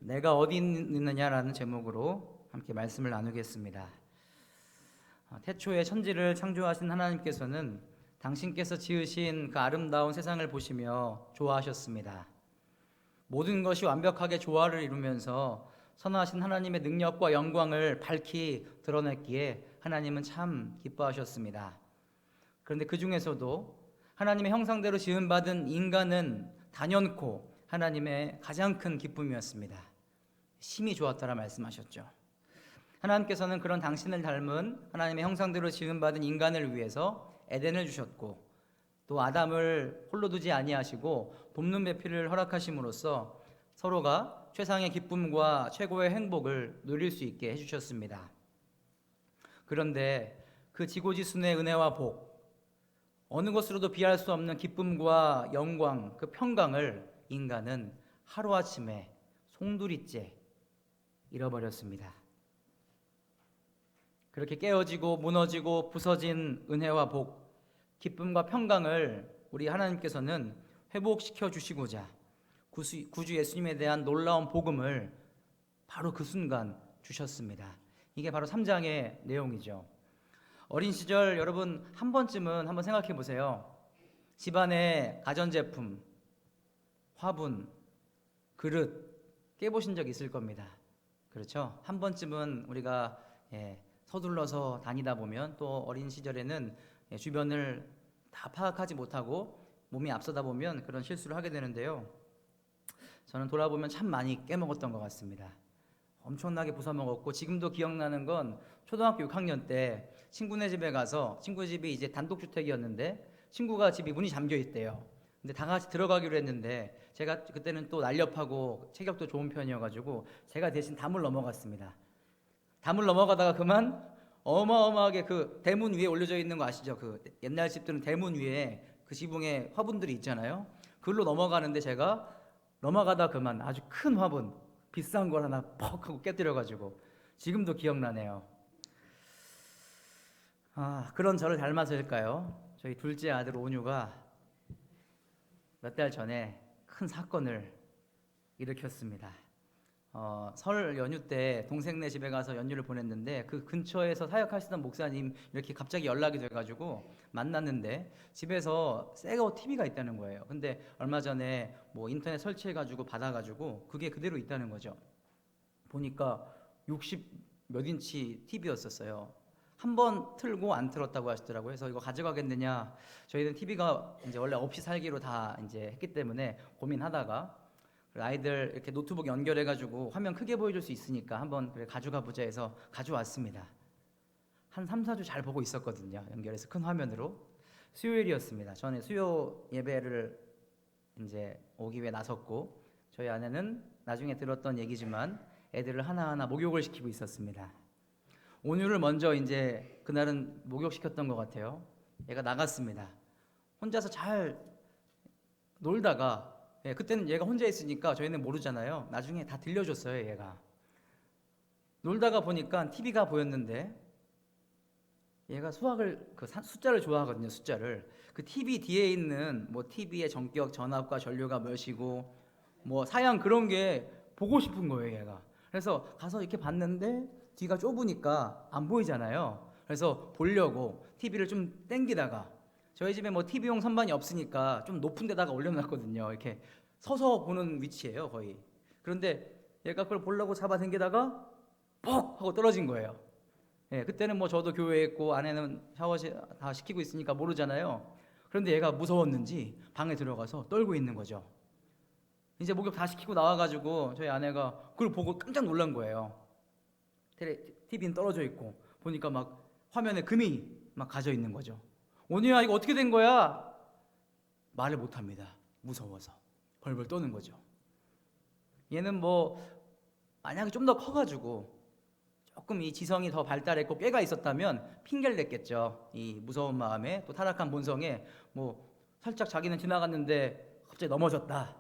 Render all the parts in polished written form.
내가 어디 있느냐라는 제목으로 함께 말씀을 나누겠습니다. 태초에 천지를 창조하신 하나님께서는 당신께서 지으신 그 아름다운 세상을 보시며 좋아하셨습니다. 모든 것이 완벽하게 조화를 이루면서 선하신 하나님의 능력과 영광을 밝히 드러냈기에 하나님은 참 기뻐하셨습니다. 그런데 그 중에서도 하나님의 형상대로 지음받은 인간은 단연코 하나님의 가장 큰 기쁨이었습니다. 심히 좋았다라 말씀하셨죠. 하나님께서는 그런 당신을 닮은 하나님의 형상대로 지음받은 인간을 위해서 에덴을 주셨고, 또 아담을 홀로 두지 아니하시고 돕는 배필을 허락하심으로써 서로가 최상의 기쁨과 최고의 행복을 누릴 수 있게 해주셨습니다. 그런데 그 지고지순의 은혜와 복, 어느 것으로도 비할 수 없는 기쁨과 영광, 그 평강을 인간은 하루아침에 송두리째 잃어버렸습니다. 그렇게 깨어지고 무너지고 부서진 은혜와 복, 기쁨과 평강을 우리 하나님께서는 회복시켜 주시고자 구주 예수님에 대한 놀라운 복음을 바로 그 순간 주셨습니다. 이게 바로 3장의 내용이죠. 어린 시절 여러분 한 번쯤은 한번 생각해 보세요. 집안에 가전제품, 화분, 그릇 깨보신 적 있을 겁니다. 그렇죠? 한 번쯤은 우리가 서둘러서 다니다 보면, 또 어린 시절에는 주변을 다 파악하지 못하고 몸이 앞서다 보면 그런 실수를 하게 되는데요. 저는 돌아보면 참 많이 깨먹었던 것 같습니다. 엄청나게 부숴먹었고, 지금도 기억나는 건 초등학교 6학년 때 친구네 집에 가서, 친구 집이 이제 단독주택이었는데 친구가 집이 문이 잠겨 있대요. 근데 다 같이 들어가기로 했는데 제가 그때는 또 날렵하고 체격도 좋은 편이어가지고 제가 대신 담을 넘어갔습니다. 담을 넘어가다가 그만 어마어마하게 그 대문 위에 올려져 있는 거 아시죠? 그 옛날 집들은 대문 위에 그 지붕에 화분들이 있잖아요. 그걸로 넘어가는데 제가 넘어가다 그만 아주 큰 화분, 비싼 걸 하나 퍽 하고 깨뜨려가지고 지금도 기억나네요. 그런 저를 닮아서일까요? 저희 둘째 아들 온유가 몇 달 전에 큰 사건을 일으켰습니다. 설 연휴 때 동생네 집에 가서 연휴를 보냈는데, 그 근처에서 사역하시던 목사님 이렇게 갑자기 연락이 돼가지고 만났는데 집에서 새거 TV가 있다는 거예요. 근데 얼마 전에 뭐 인터넷 설치해가지고 받아가지고 그게 그대로 있다는 거죠. 보니까 60 몇 인치 TV였었어요. 한 번 틀고 안 틀었다고 하시더라고요. 그래서 이거 가져가겠느냐. 저희는 TV가 이제 원래 없이 살기로 다 이제 했기 때문에 고민하다가, 아이들 이렇게 노트북 연결해가지고 화면 크게 보여줄 수 있으니까 한번 그래 가져가 보자 해서 가져왔습니다. 한 3, 4주 잘 보고 있었거든요. 연결해서 큰 화면으로. 수요일이었습니다. 저는 수요 예배를 이제 오기 위해 나섰고, 저희 아내는 나중에 들었던 얘기지만 애들을 하나하나 목욕을 시키고 있었습니다. 온유를 먼저 이제 그날은 목욕시켰던 것 같아요. 얘가 나갔습니다. 혼자서 잘 놀다가, 그때는 얘가 혼자 있으니까 저희는 모르잖아요. 나중에 다 들려줬어요, 얘가. 놀다가 보니까 TV가 보였는데, 얘가 수학을, 숫자를 좋아하거든요, 숫자를. 그 TV 뒤에 있는 뭐 TV의 전격, 전압과 전류가 몇이고, 뭐 사양 그런 게 보고 싶은 거예요, 얘가. 그래서 가서 이렇게 봤는데 뒤가 좁으니까 안 보이잖아요. 그래서 보려고 TV를 좀 땡기다가, 저희 집에 뭐 TV용 선반이 없으니까 좀 높은 데다가 올려놨거든요. 이렇게 서서 보는 위치예요, 거의. 그런데 얘가 그걸 보려고 잡아당기다가 퍽 하고 떨어진 거예요. 그때는 뭐 저도 교회에 있고 아내는 샤워 다 시키고 있으니까 모르잖아요. 그런데 얘가 무서웠는지 방에 들어가서 떨고 있는 거죠. 이제 목욕 다 시키고 나와가지고 저희 아내가 그걸 보고 깜짝 놀란 거예요. TV는 떨어져 있고 보니까 막 화면에 금이 막 가져 있는 거죠. 온유야, 이거 어떻게 된 거야? 말을 못합니다. 무서워서 벌벌 떠는 거죠. 얘는 뭐 만약에 좀 더 커가지고 조금 이 지성이 더 발달했고 꾀가 있었다면 핑계를 냈겠죠. 이 무서운 마음에, 또 타락한 본성에 뭐 살짝 자기는 지나갔는데 갑자기 넘어졌다,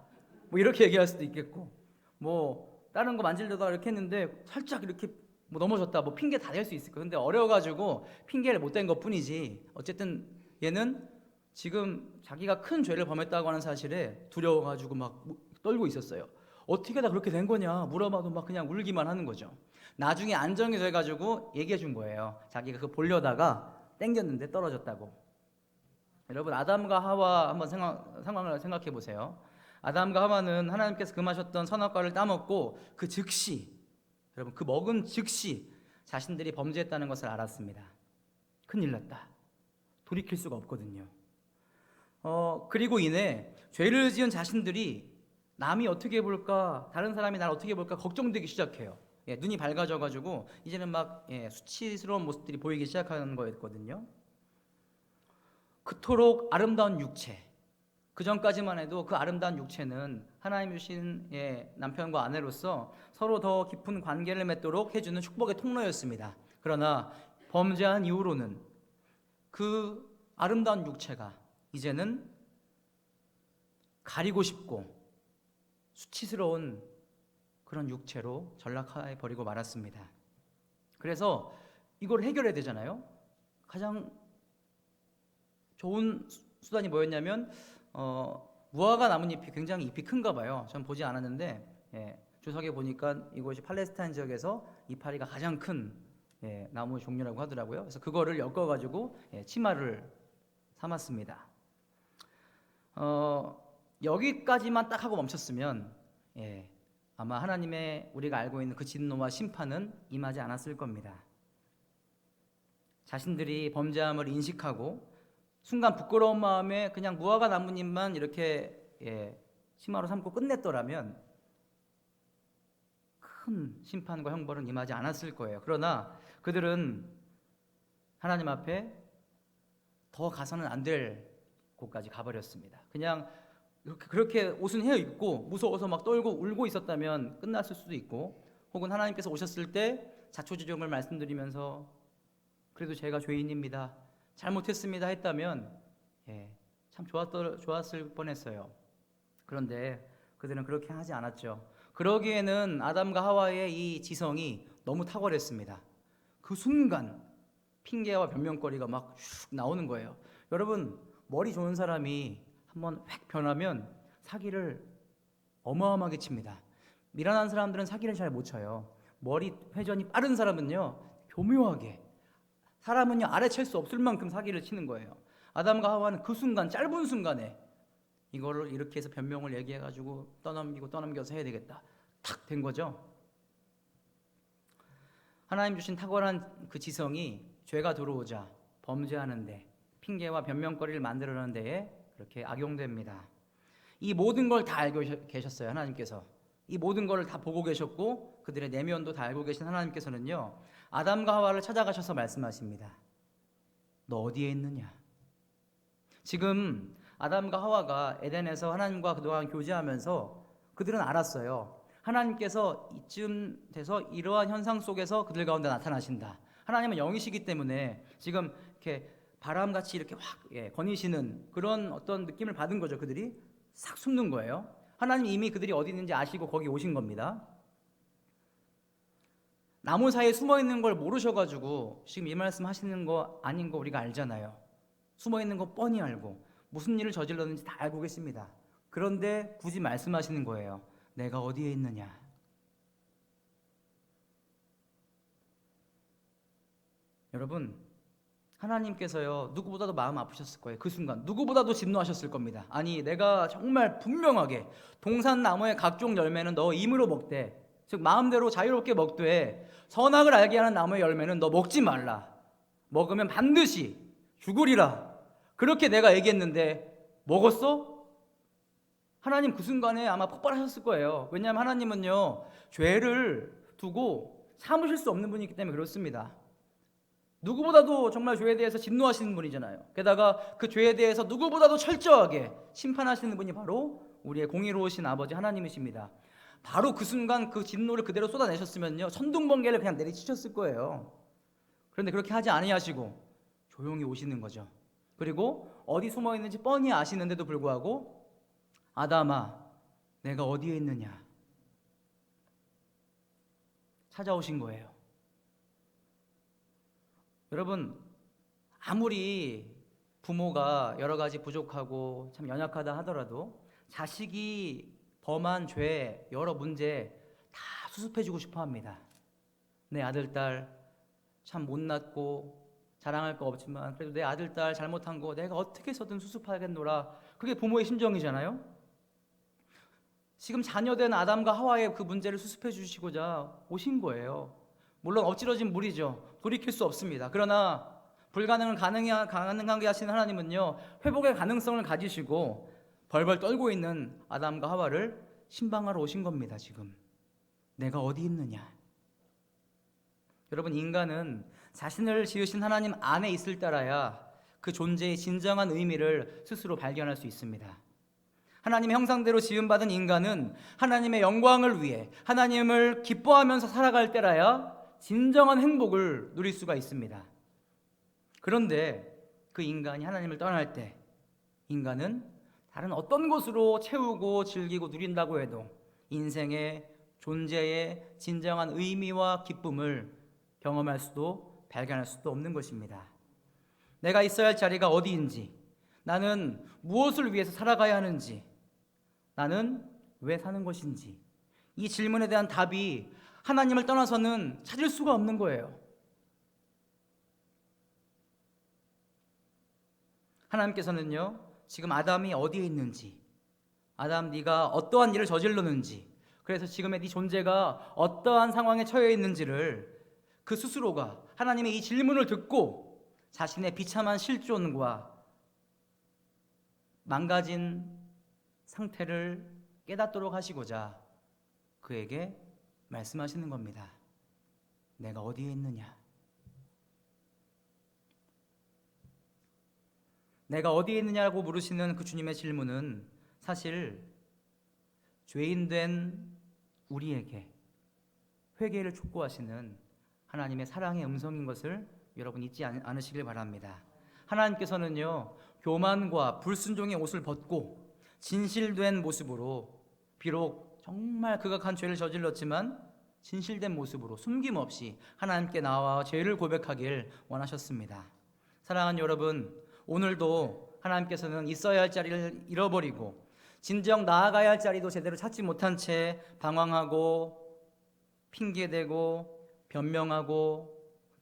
뭐 이렇게 얘기할 수도 있겠고, 뭐 다른 거 만지려다가 이렇게 했는데 살짝 이렇게 뭐 넘어졌다, 뭐 핑계 다 댈 수 있을 거예요. 근데 어려가지고 핑계를 못 댄 것 뿐이지, 어쨌든 얘는 지금 자기가 큰 죄를 범했다고 하는 사실에 두려워가지고 막 떨고 있었어요. 어떻게 다 그렇게 된 거냐 물어봐도 막 그냥 울기만 하는 거죠. 나중에 안정이 돼가지고 얘기해 준 거예요. 자기가 그 보려다가 땡겼는데 떨어졌다고. 여러분, 아담과 하와 한번 상황을 생각해 보세요. 아담과 하와는 하나님께서 금하셨던 선악과를 따먹고 그 즉시, 여러분, 그 먹은 즉시 자신들이 범죄했다는 것을 알았습니다. 큰일 났다. 돌이킬 수가 없거든요. 그리고 이내 죄를 지은 자신들이 남이 어떻게 볼까, 다른 사람이 날 어떻게 볼까 걱정되기 시작해요. 눈이 밝아져가지고 이제는 막 수치스러운 모습들이 보이기 시작하는 거였거든요. 그토록 아름다운 육체, 그 전까지만 해도 그 아름다운 육체는 하나님 주신 남편과 아내로서 서로 더 깊은 관계를 맺도록 해주는 축복의 통로였습니다. 그러나 범죄한 이후로는 그 아름다운 육체가 이제는 가리고 싶고 수치스러운 그런 육체로 전락해 버리고 말았습니다. 그래서 이걸 해결해야 되잖아요. 가장 좋은 수단이 뭐였냐면 무화과 나뭇잎이 굉장히 잎이 큰가 봐요. 전 보지 않았는데 주석에 보니까 이곳이 팔레스타인 지역에서 이파리가 가장 큰 나무 종류라고 하더라고요. 그래서 그거를 엮어가지고 치마를 삼았습니다. 여기까지만 딱 하고 멈췄으면 아마 하나님의 우리가 알고 있는 그 진노와 심판은 임하지 않았을 겁니다. 자신들이 범죄함을 인식하고 순간 부끄러운 마음에 그냥 무화과 나뭇잎만 이렇게 치마로 삼고 끝냈더라면 큰 심판과 형벌은 임하지 않았을 거예요. 그러나 그들은 하나님 앞에 더 가서는 안 될 곳까지 가버렸습니다. 그냥 그렇게 옷은 헤어입고 무서워서 막 떨고 울고 있었다면 끝났을 수도 있고, 혹은 하나님께서 오셨을 때 자초지종을 말씀드리면서 그래도 제가 죄인입니다, 잘못했습니다 했다면 참 좋았을 뻔했어요. 그런데 그들은 그렇게 하지 않았죠. 그러기에는 아담과 하와의 이 지성이 너무 탁월했습니다. 그 순간 핑계와 변명거리가 막 슉 나오는 거예요. 여러분, 머리 좋은 사람이 한번 획 변하면 사기를 어마어마하게 칩니다. 미련한 사람들은 사기를 잘 못 쳐요. 머리 회전이 빠른 사람은요, 교묘하게, 사람은요 아래챌 수 없을 만큼 사기를 치는 거예요. 아담과 하와는 그 순간, 짧은 순간에 이거를 이렇게 해서 변명을 얘기해가지고 떠넘겨서 해야 되겠다, 탁 된 거죠. 하나님 주신 탁월한 그 지성이 죄가 들어오자 범죄하는데, 핑계와 변명거리를 만들어내는 데에 그렇게 악용됩니다. 이 모든 걸 다 알고 계셨어요. 하나님께서 이 모든 걸 다 보고 계셨고 그들의 내면도 다 알고 계신 하나님께서는요, 아담과 하와를 찾아가셔서 말씀하십니다. 너 어디에 있느냐? 지금 아담과 하와가 에덴에서 하나님과 그동안 교제하면서 그들은 알았어요. 하나님께서 이쯤 돼서 이러한 현상 속에서 그들 가운데 나타나신다. 하나님은 영이시기 때문에 지금 이렇게 바람같이 이렇게 확 거니시는 그런 어떤 느낌을 받은 거죠. 그들이 싹 숨는 거예요. 하나님 이미 그들이 어디 있는지 아시고 거기 오신 겁니다. 나무 사이에 숨어 있는 걸 모르셔가지고 지금 이 말씀 하시는 거 아닌 거 우리가 알잖아요. 숨어 있는 거 뻔히 알고 무슨 일을 저질렀는지 다 알고 계십니다. 그런데 굳이 말씀하시는 거예요. 내가 어디에 있느냐? 여러분, 하나님께서요 누구보다도 마음 아프셨을 거예요. 그 순간 누구보다도 진노하셨을 겁니다. 아니, 내가 정말 분명하게 동산나무의 각종 열매는 너 임으로 먹되, 즉 마음대로 자유롭게 먹되, 선악을 알게 하는 나무의 열매는 너 먹지 말라, 먹으면 반드시 죽으리라, 그렇게 내가 얘기했는데 먹었어? 하나님 그 순간에 아마 폭발하셨을 거예요. 왜냐하면 하나님은요 죄를 두고 참으실 수 없는 분이기 때문에 그렇습니다. 누구보다도 정말 죄에 대해서 진노하시는 분이잖아요. 게다가 그 죄에 대해서 누구보다도 철저하게 심판하시는 분이 바로 우리의 공의로우신 아버지 하나님이십니다. 바로 그 순간 그 진노를 그대로 쏟아내셨으면요 천둥번개를 그냥 내리치셨을 거예요. 그런데 그렇게 하지 아니하시고 조용히 오시는 거죠. 그리고 어디 숨어 있는지 뻔히 아시는데도 불구하고 아담아, 내가 어디에 있느냐? 찾아오신 거예요. 여러분, 아무리 부모가 여러 가지 부족하고 참 연약하다 하더라도 자식이 범한 죄, 여러 문제 다 수습해주고 싶어 합니다. 내 아들, 딸 참 못났고 자랑할 거 없지만 그래도 내 아들, 딸 잘못한 거 내가 어떻게 해서든 수습하겠노라. 그게 부모의 심정이잖아요. 지금 자녀된 아담과 하와의 그 문제를 수습해 주시고자 오신 거예요. 물론 엎질러진 물이죠. 돌이킬 수 없습니다. 그러나 불가능을 가능하게 하시는 하나님은요, 회복의 가능성을 가지시고 벌벌 떨고 있는 아담과 하와를 신방하러 오신 겁니다. 지금 내가 어디 있느냐. 여러분, 인간은 자신을 지으신 하나님 안에 있을 때라야 그 존재의 진정한 의미를 스스로 발견할 수 있습니다. 하나님의 형상대로 지음받은 인간은 하나님의 영광을 위해 하나님을 기뻐하면서 살아갈 때라야 진정한 행복을 누릴 수가 있습니다. 그런데 그 인간이 하나님을 떠날 때 인간은 다른 어떤 것으로 채우고 즐기고 누린다고 해도 인생의 존재의 진정한 의미와 기쁨을 경험할 수도 발견할 수도 없는 것입니다. 내가 있어야 할 자리가 어디인지, 나는 무엇을 위해서 살아가야 하는지, 나는 왜 사는 것인지, 이 질문에 대한 답이 하나님을 떠나서는 찾을 수가 없는 거예요. 하나님께서는요, 지금 아담이 어디에 있는지, 아담 네가 어떠한 일을 저질렀는지, 그래서 지금의 네 존재가 어떠한 상황에 처해 있는지를 그 스스로가 하나님의 이 질문을 듣고 자신의 비참한 실존과 망가진 상태를 깨닫도록 하시고자 그에게 말씀하시는 겁니다. 내가 어디에 있느냐? 내가 어디에 있느냐고 물으시는 그 주님의 질문은 사실 죄인된 우리에게 회개를 촉구하시는 하나님의 사랑의 음성인 것을 여러분 잊지 않으시길 바랍니다. 하나님께서는요, 교만과 불순종의 옷을 벗고 진실된 모습으로, 비록 정말 극악한 죄를 저질렀지만 진실된 모습으로 숨김없이 하나님께 나와 죄를 고백하길 원하셨습니다. 사랑하는 여러분, 오늘도 하나님께서는 있어야 할 자리를 잃어버리고 진정 나아가야 할 자리도 제대로 찾지 못한 채 방황하고 핑계대고 변명하고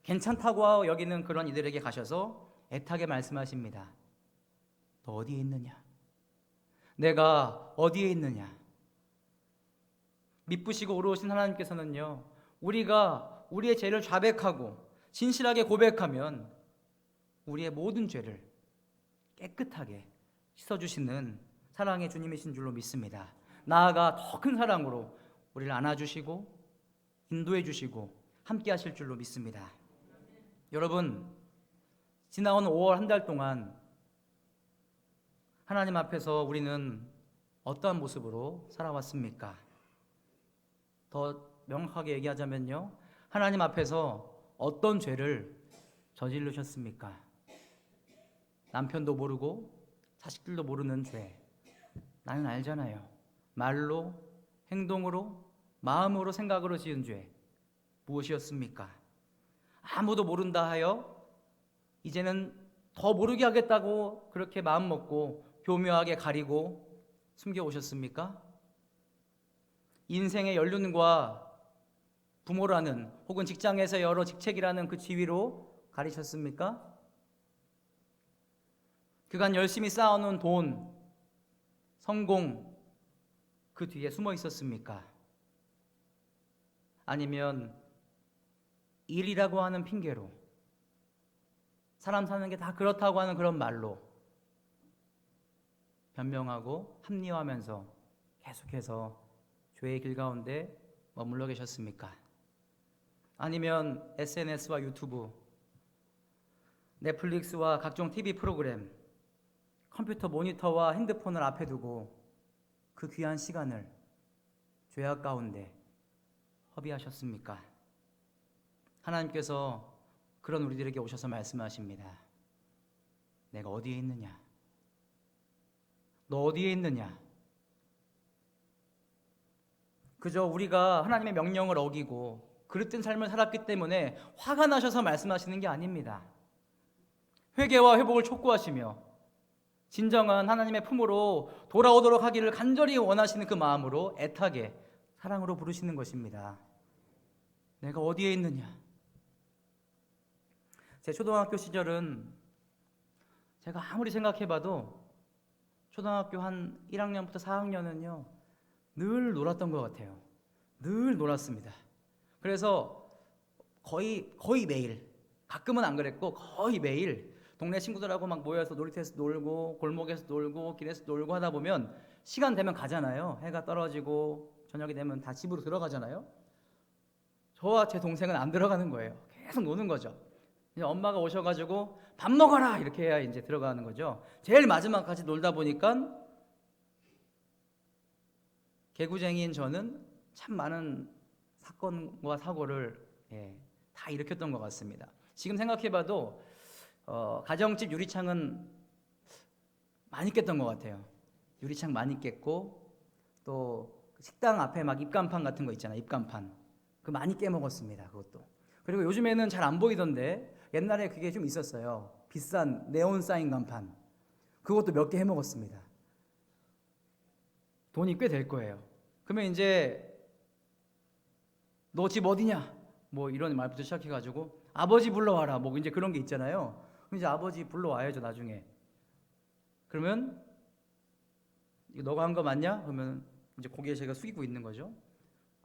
괜찮다고 여기는 그런 이들에게 가셔서 애타게 말씀하십니다. 너 어디에 있느냐? 내가 어디에 있느냐? 미쁘시고 의로우신 하나님께서는요, 우리가 우리의 죄를 자백하고 진실하게 고백하면 우리의 모든 죄를 깨끗하게 씻어주시는 사랑의 주님이신 줄로 믿습니다. 나아가 더 큰 사랑으로 우리를 안아주시고 인도해 주시고 함께 하실 줄로 믿습니다. 여러분, 지나온 5월 한 달 동안 하나님 앞에서 우리는 어떠한 모습으로 살아왔습니까? 더 명확하게 얘기하자면요, 하나님 앞에서 어떤 죄를 저지르셨습니까? 남편도 모르고 자식들도 모르는 죄, 나는 알잖아요. 말로, 행동으로, 마음으로, 생각으로 지은 죄 무엇이었습니까? 아무도 모른다 하여 이제는 더 모르게 하겠다고 그렇게 마음먹고 교묘하게 가리고 숨겨오셨습니까? 인생의 연륜과 부모라는 혹은 직장에서 여러 직책이라는 그 지위로 가리셨습니까? 그간 열심히 쌓아놓은 돈, 성공, 그 뒤에 숨어 있었습니까? 아니면 일이라고 하는 핑계로, 사람 사는 게 다 그렇다고 하는 그런 말로 변명하고 합리화하면서 계속해서 죄의 길 가운데 머물러 계셨습니까? 아니면 SNS와 유튜브, 넷플릭스와 각종 TV 프로그램, 컴퓨터 모니터와 핸드폰을 앞에 두고 그 귀한 시간을 죄악 가운데 허비하셨습니까? 하나님께서 그런 우리들에게 오셔서 말씀하십니다. 내가 어디에 있느냐? 너 어디에 있느냐? 그저 우리가 하나님의 명령을 어기고 그릇된 삶을 살았기 때문에 화가 나셔서 말씀하시는 게 아닙니다. 회개와 회복을 촉구하시며 진정한 하나님의 품으로 돌아오도록 하기를 간절히 원하시는 그 마음으로 애타게 사랑으로 부르시는 것입니다. 내가 어디에 있느냐? 제 초등학교 시절은 제가 아무리 생각해봐도 초등학교 한 1학년부터 4학년은요 늘 놀았던 것 같아요. 늘 놀았습니다. 그래서 거의 매일, 가끔은 안 그랬고 거의 매일 동네 친구들하고 막 모여서 놀이터에서 놀고 골목에서 놀고 길에서 놀고 하다 보면 시간 되면 가잖아요. 해가 떨어지고 저녁이 되면 다 집으로 들어가잖아요. 저와 제 동생은 안 들어가는 거예요. 계속 노는 거죠. 이제 엄마가 오셔가지고 밥 먹어라 이렇게 해야 이제 들어가는 거죠. 제일 마지막까지 놀다 보니까 개구쟁이인 저는 참 많은 사건과 사고를 다 일으켰던 것 같습니다. 지금 생각해봐도 가정집 유리창은 많이 깼던 것 같아요. 유리창 많이 깼고 또 식당 앞에 막 입간판 같은 거 있잖아요. 입간판 그 많이 깨먹었습니다. 그것도. 그리고 요즘에는 잘 안 보이던데 옛날에 그게 좀 있었어요. 비싼 네온 사인 간판 그것도 몇 개 해먹었습니다. 돈이 꽤 될 거예요. 그러면 이제 너 집 어디냐? 뭐 이런 말부터 시작해가지고 아버지 불러와라. 뭐 이제 그런 게 있잖아요. 그럼 이제 아버지 불러와야죠 나중에. 그러면 이거 너가 한 거 맞냐? 그러면 이제 고개 제가 숙이고 있는 거죠.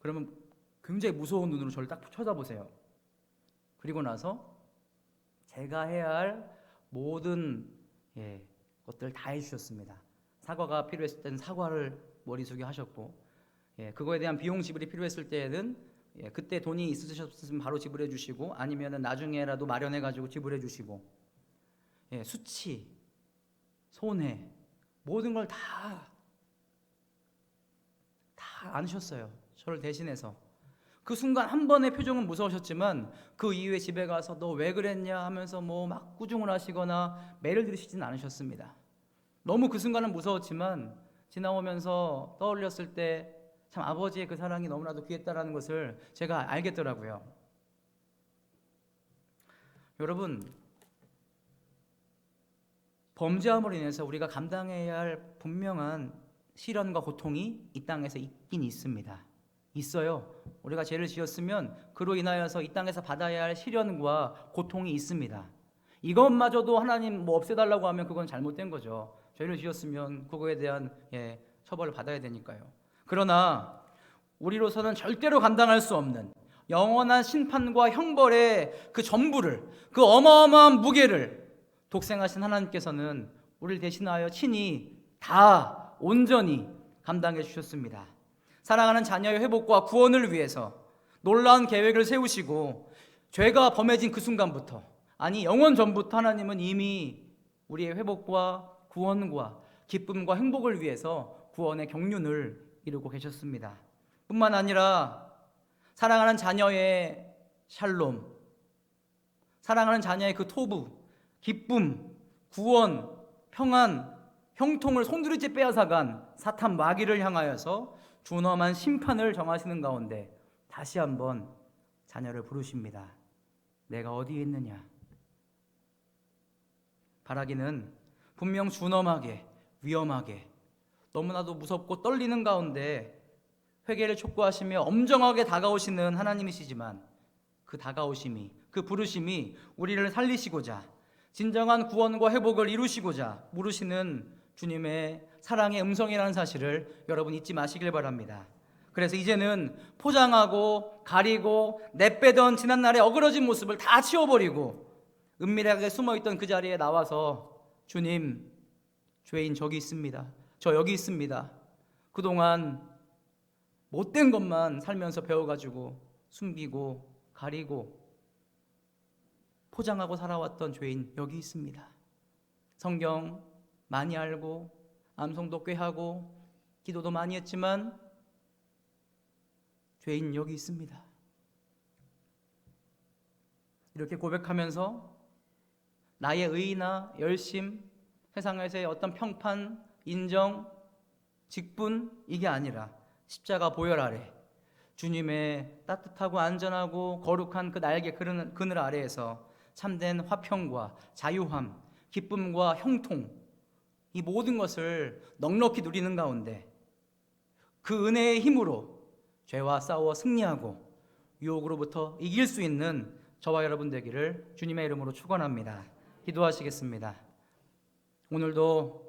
그러면 굉장히 무서운 눈으로 저를 딱 쳐다보세요. 그리고 나서 제가 해야 할 모든 것들 다 해주셨습니다. 사과가 필요했을 때는 사과를 머릿속에 하셨고 그거에 대한 비용 지불이 필요했을 때에는 그때 돈이 있으셨으면 바로 지불해 주시고 아니면 나중에라도 마련해 가지고 지불해 주시고 수치, 손해 모든 걸 다 안으셨어요. 저를 대신해서. 그 순간 한 번의 표정은 무서우셨지만 그 이후에 집에 가서 너 왜 그랬냐 하면서 뭐 막 꾸중을 하시거나 매를 들으시진 않으셨습니다. 너무 그 순간은 무서웠지만 지나오면서 떠올렸을 때 참 아버지의 그 사랑이 너무나도 귀했다라는 것을 제가 알겠더라고요. 여러분, 범죄함으로 인해서 우리가 감당해야 할 분명한 시련과 고통이 이 땅에서 있긴 있습니다. 있어요. 우리가 죄를 지었으면 그로 인하여서 이 땅에서 받아야 할 시련과 고통이 있습니다. 이것마저도 하나님 뭐 없애달라고 하면 그건 잘못된 거죠. 죄를 지었으면 그거에 대한 처벌을 받아야 되니까요. 그러나 우리로서는 절대로 감당할 수 없는 영원한 심판과 형벌의 그 전부를, 그 어마어마한 무게를 독생하신 하나님께서는 우리를 대신하여 친히 다 온전히 감당해 주셨습니다. 사랑하는 자녀의 회복과 구원을 위해서 놀라운 계획을 세우시고 죄가 범해진 그 순간부터, 아니 영원 전부터 하나님은 이미 우리의 회복과 구원과 기쁨과 행복을 위해서 구원의 경륜을 이루고 계셨습니다. 뿐만 아니라 사랑하는 자녀의 샬롬, 사랑하는 자녀의 그 토부, 기쁨, 구원, 평안, 형통을 송두리째 빼앗아간 사탄 마귀를 향하여서 준엄한 심판을 정하시는 가운데 다시 한번 자녀를 부르십니다. 내가 어디에 있느냐? 바라기는 분명 준엄하게, 위험하게, 너무나도 무섭고 떨리는 가운데 회개를 촉구하시며 엄정하게 다가오시는 하나님이시지만 그 다가오심이, 그 부르심이 우리를 살리시고자 진정한 구원과 회복을 이루시고자 부르시는 주님의 사랑의 음성이라는 사실을 여러분 잊지 마시길 바랍니다. 그래서 이제는 포장하고 가리고 내빼던 지난날의 어그러진 모습을 다 치워버리고 은밀하게 숨어있던 그 자리에 나와서 주님, 죄인 저기 있습니다. 저 여기 있습니다. 그동안 못된 것만 살면서 배워가지고 숨기고 가리고 포장하고 살아왔던 죄인 여기 있습니다. 성경 많이 알고 암송도 꽤 하고 기도도 많이 했지만 죄인 여기 있습니다. 이렇게 고백하면서 나의 의의나 열심, 세상에서의 어떤 평판, 인정, 직분 이게 아니라 십자가 보혈 아래 주님의 따뜻하고 안전하고 거룩한 그 날개 그늘 아래에서 참된 화평과 자유함, 기쁨과 형통 이 모든 것을 넉넉히 누리는 가운데 그 은혜의 힘으로 죄와 싸워 승리하고 유혹으로부터 이길 수 있는 저와 여러분 되기를 주님의 이름으로 축원합니다. 기도하시겠습니다. 오늘도